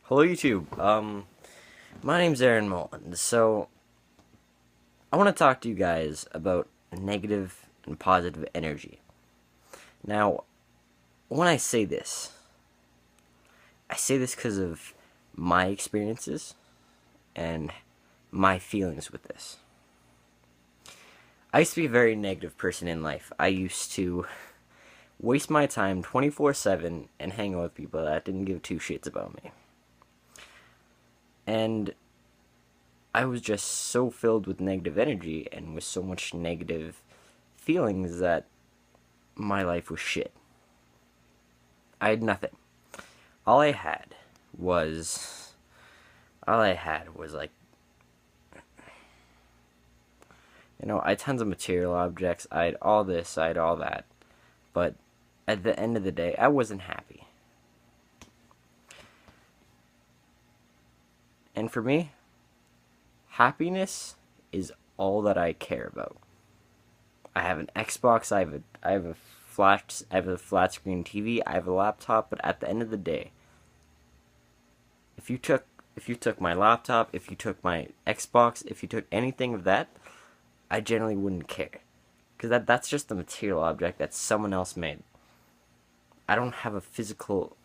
Hello YouTube. My name's Aaron Mullen. So I want to talk to you guys about negative and positive energy. Now, when I say this because of my experiences and my feelings with this. I used to be a very negative person in life. I used to waste my time 24/7 and hang out with people that didn't give two shits about me. And I was just so filled with negative energy and with so much negative feelings that my life was shit. I had nothing. All I had was like, I had tons of material objects. I had all this, I had all that. But at the end of the day, I wasn't happy. And for me, happiness is all that I care about. I have an Xbox, I have a flat screen TV, I have a laptop, but at the end of the day, if you took my laptop, if you took my Xbox, if you took anything of that, I generally wouldn't care. Because that's just a material object that someone else made. I don't have a physical.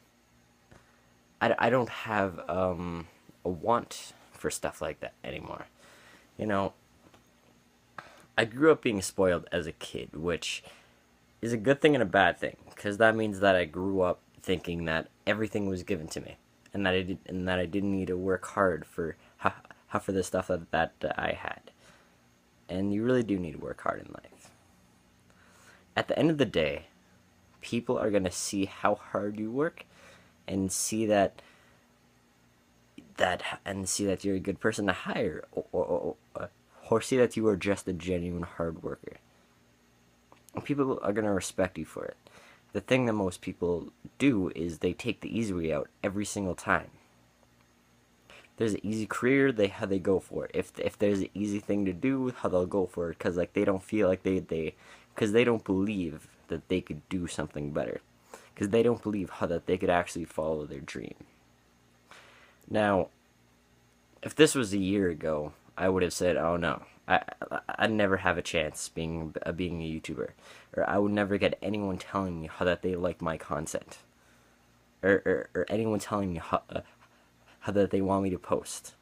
I don't have a want for stuff like that anymore. You know, I grew up being spoiled as a kid, which is a good thing and a bad thing, because that means that I grew up thinking that everything was given to me, and that I didn't need to work hard for for the stuff that I had. And you really do need to work hard in life. At the end of the day, people are gonna see how hard you work, and see that you're a good person to hire, or see that you are just a genuine hard worker. And people are gonna respect you for it. The thing that most people do is they take the easy way out every single time. There's an easy career, how they go for it. If there's an easy thing to do, how they'll go for it, because like they don't feel like because they don't believe that they could do something better, because they don't believe how that they could actually follow their dream. Now, if this was a year ago, I would have said, "Oh no, I'd never have a chance being a YouTuber, or I would never get anyone telling me how that they like my content, or anyone telling me how that they want me to post."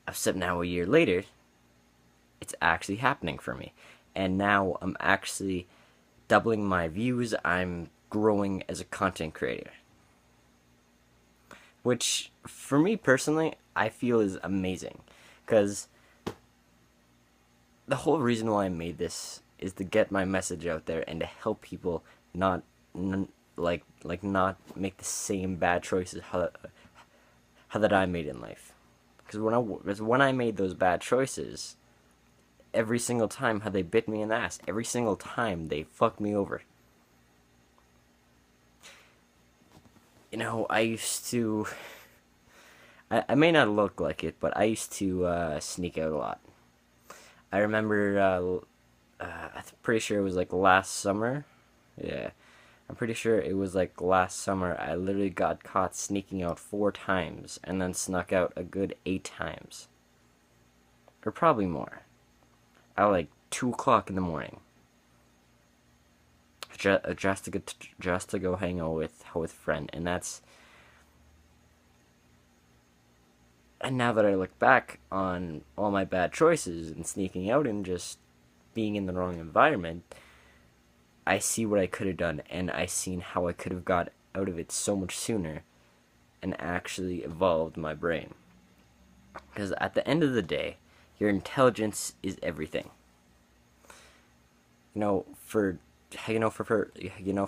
Except now, a year later, it's actually happening for me, and now I'm actually doubling my views. I'm growing as a content creator, which for me personally, I feel is amazing, because the whole reason why I made this is to get my message out there and to help people not not make the same bad choices how that I made in life. Because when I made those bad choices, every single time how they bit me in the ass, every single time they fucked me over. I used to. I may not look like it, but I used to sneak out a lot. I remember, I'm pretty sure it was like last summer. Yeah, I'm pretty sure it was like last summer. I literally got caught sneaking out 4 times and then snuck out a good 8 times. Or probably more. At like 2 o'clock in the morning. Just to go hang out with a friend. And now that I look back on all my bad choices and sneaking out and just being in the wrong environment, I see what I could have done, and I seen how I could have got out of it so much sooner and actually evolved my brain. Because at the end of the day, your intelligence is everything. For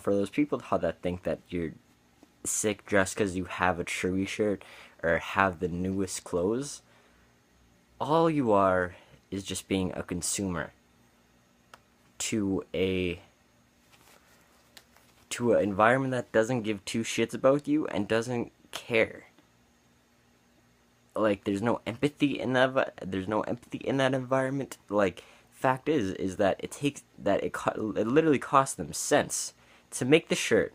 those people how that think that you're sick just because you have a Chewy shirt or have the newest clothes, all you are is just being a consumer to an environment that doesn't give two shits about you and doesn't care. Like, there's no empathy in that environment. Like, fact is that it literally costs them cents to make the shirt,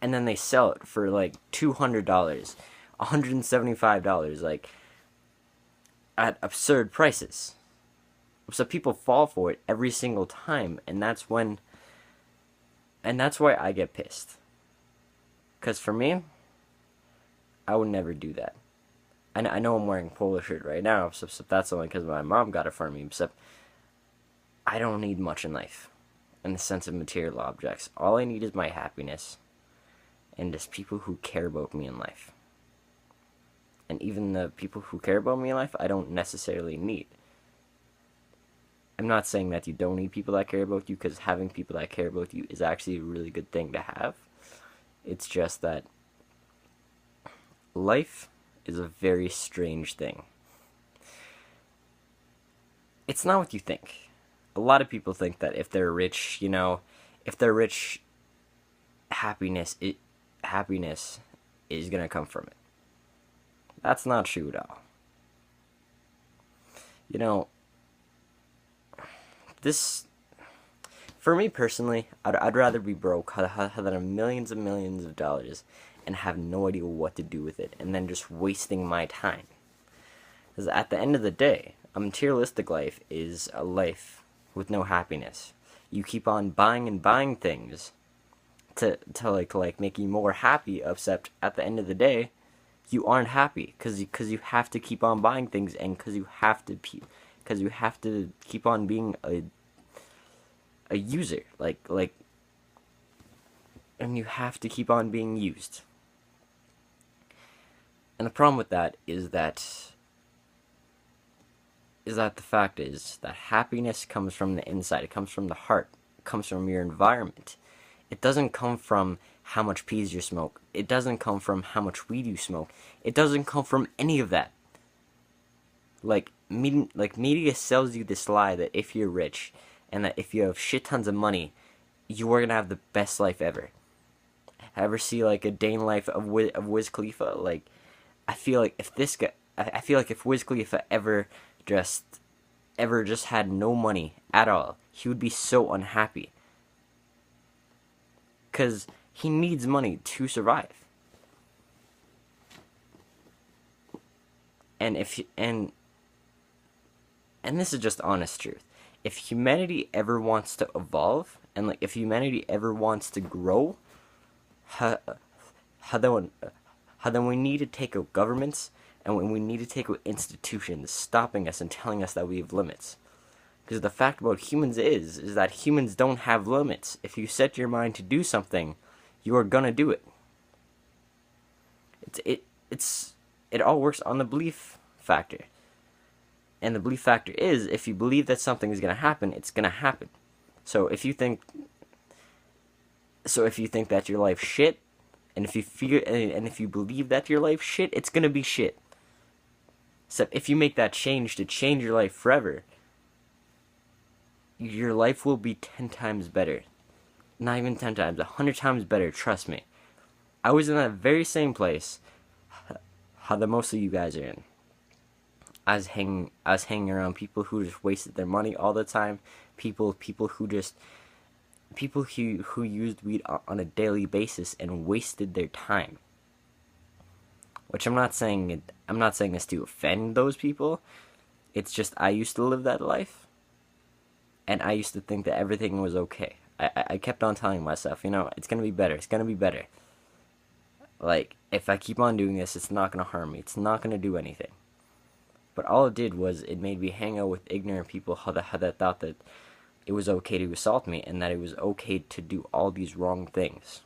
and then they sell it for like $200, $175, like at absurd prices. So people fall for it every single time, and that's why I get pissed. Because for me, I would never do that. I know I'm wearing a polo shirt right now, so that's only because my mom got it for me. Except I don't need much in life, in the sense of material objects. All I need is my happiness, and just people who care about me in life. And even the people who care about me in life, I don't necessarily need. I'm not saying that you don't need people that care about you, because having people that care about you is actually a really good thing to have. It's just that life is a very strange thing. It's not what you think. A lot of people think that if they're rich, if they're rich, happiness is gonna come from it. That's not true at all. This, for me personally, I'd rather be broke than have millions and millions of dollars and have no idea what to do with it, and then just wasting my time. Because at the end of the day, a materialistic life is a life with no happiness. You keep on buying and buying things to make you more happy, except at the end of the day, you aren't happy because you have to keep on buying things, and because you have to keep on being a user, and you have to keep on being used. And the problem with that is that the fact is that happiness comes from the inside. It comes from the heart. It comes from your environment. It doesn't come from how much peas you smoke. It doesn't come from how much weed you smoke. It doesn't come from any of that. Media sells you this lie that if you're rich and that if you have shit tons of money, you are gonna have the best life ever. Ever see a day in life of Wiz Khalifa? I feel like if Wiz Khalifa ever just had no money at all, he would be so unhappy. Because he needs money to survive. And this is just honest truth. If humanity ever wants to evolve, and if humanity ever wants to grow, then we need to take out governments, and when we need to take out institutions stopping us and telling us that we have limits. Because the fact about humans is that humans don't have limits. If you set your mind to do something, you are gonna do it. It all works on the belief factor. And the belief factor is, if you believe that something is gonna happen, it's gonna happen. So if you think that your life's shit, and if you believe that your life's shit, it's gonna be shit. So if you make that change to change your life forever, your life will be 10 times better. Not even 10 times, 100 times better, trust me. I was in that very same place how the most of you guys are in. I was hanging around people who just wasted their money all the time, people who used weed on a daily basis and wasted their time. Which I'm not saying this to offend those people. It's just I used to live that life, and I used to think that everything was okay. I kept on telling myself, it's gonna be better. It's gonna be better. If I keep on doing this, it's not gonna harm me. It's not gonna do anything. But all it did was it made me hang out with ignorant people that thought that it was okay to assault me and that it was okay to do all these wrong things.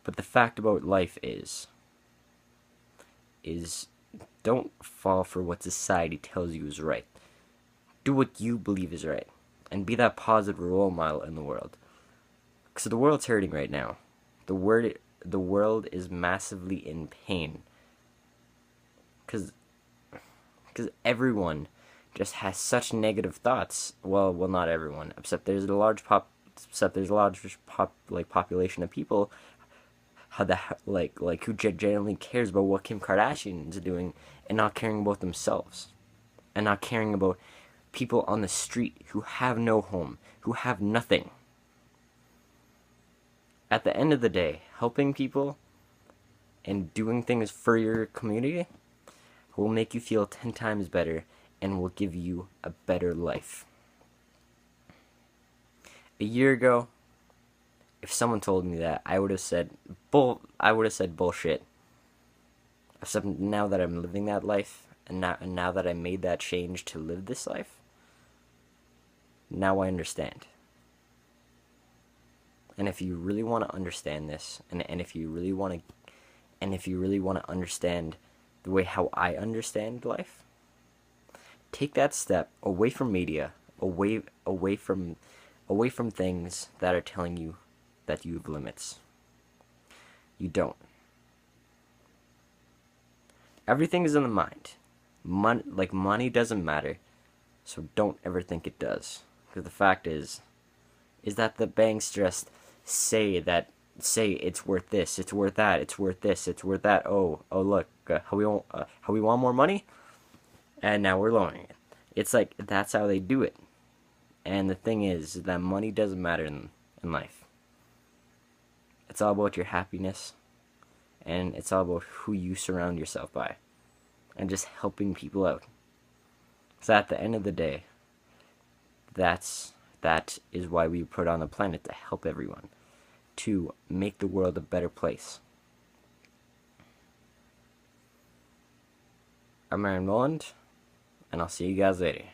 But the fact about life is don't fall for what society tells you is right. Do what you believe is right, and be that positive role model in the world. Because the world's hurting right now. The world is massively in pain. Because everyone just has such negative thoughts. Well, not everyone, except there's a large population of people who genuinely cares about what Kim Kardashian is doing, and not caring about themselves, and not caring about people on the street who have no home, who have nothing. At the end of the day, helping people and doing things for your community will make you feel 10 times better and will give you a better life. A year ago, if someone told me that, I would have said bullshit. Except now that I'm living that life, and now that I made that change to live this life, now I understand. And if you really want to understand this, and if you really want to understand the way how I understand life, take that step away from media, away from things that are telling you that you have limits. You don't. Everything is in the mind. Money doesn't matter, so don't ever think it does. Because the fact is that the banks just say it's worth this, it's worth that, it's worth this, it's worth that. Oh look, how we want more money, and now we're lowering it. It's like that's how they do it. And the thing is that money doesn't matter in life. It's all about your happiness, and it's all about who you surround yourself by, and just helping people out. So at the end of the day, that is why we put on the planet, to help everyone, to make the world a better place. I'm Aaron Mulland, and I'll see you guys later.